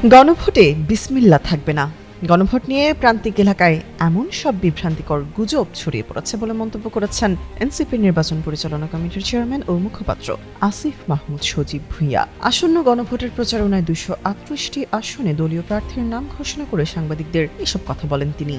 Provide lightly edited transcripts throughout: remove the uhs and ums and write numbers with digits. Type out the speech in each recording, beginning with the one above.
গণভোটে বিসমিল্লাহ থাকবে না। গণভোট নিয়ে প্রান্তিক এলাকায় এমন সব বিভ্রান্তিকর গুজব ছড়িয়ে পড়েছে বলে মন্তব্য করেছেন এনসিপির নির্বাচন পরিচালনা কমিটির চেয়ারম্যান ও মুখপাত্র আসিফ মাহমুদ সজীব ভুঁইয়া। আসন্ন গণভোটের প্রচারণায় 238টি আসনে দলীয় প্রার্থীর নাম ঘোষণা করে সাংবাদিকদের এসব কথা বলেন তিনি।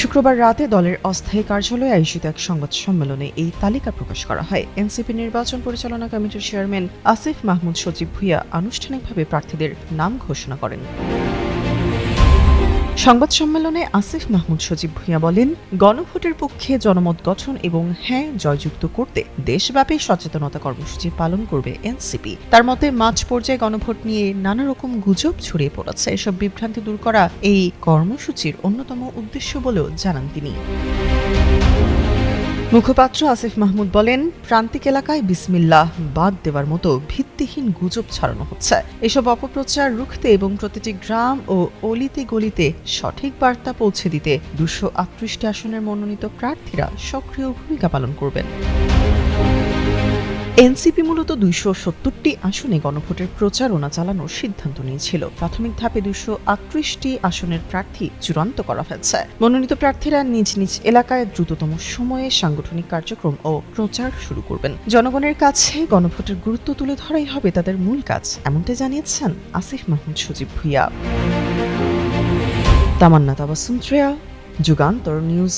শুক্রবার রাতে দলের অস্থায়ী কার্যালয়ে আয়োজিত এক সংবাদ সম্মেলনে এই তালিকা প্রকাশ করা হয়। এনসিপি নির্বাচন পরিচালনা কমিটির চেয়ারম্যান আসিফ মাহমুদ সজীব ভুঁইয়া আনুষ্ঠানিকভাবে প্রার্থীদের নাম ঘোষণা করেন। সংবাদ সম্মেলনে আসিফ মাহমুদ সজীব ভুঁইয়া বলেন, গণভোটের পক্ষে জনমত গঠন এবং হ্যাঁ জয়যুক্ত করতে দেশব্যাপী সচেতনতা কর্মসূচি পালন করবে এনসিপি। তার মতে মাঝ পর্যায়ে গণভোট নিয়ে নানা রকম গুজব ছড়িয়ে পড়েছে। এসব বিভ্রান্তি দূর করা এই কর্মসূচির অন্যতম উদ্দেশ্য বলেও জানান তিনি। মুখপাত্র আসিফ মাহমুদ বলেন, প্রান্তিক এলাকায় বিসমিল্লাহ বাদ দেওয়ার মতো ভিত্তিহীন গুজব ছড়ানো হচ্ছে। এসব অপপ্রচার রুখতে এবং প্রতিটি গ্রাম ও অলিতে গলিতে সঠিক বার্তা পৌঁছে দিতে 238টি আসনের মনোনীত প্রার্থীরা সক্রিয় ভূমিকা পালন করবেন। এনসিপি মূলত 270টি আসনে গণভোটের প্রচারণা চালানোর সিদ্ধান্ত নিয়েছিল। প্রাথমিক ধাপে 238টি আসনের প্রার্থী চূড়ান্ত করা হয়েছে। মনোনীত প্রার্থীরা নিজ নিজ এলাকায় দ্রুততম সময়ে সাংগঠনিক কার্যক্রম ও প্রচার শুরু করবেন। জনগণের কাছে গণভোটের গুরুত্ব তুলে ধরাই হবে তাদের মূল কাজ, এমনটাই জানিয়েছেন আসিফ মাহমুদ সজীব ভুঁইয়া। তামান্না তাবাসসুম শ্রেয়া, যুগান্তর নিউজ।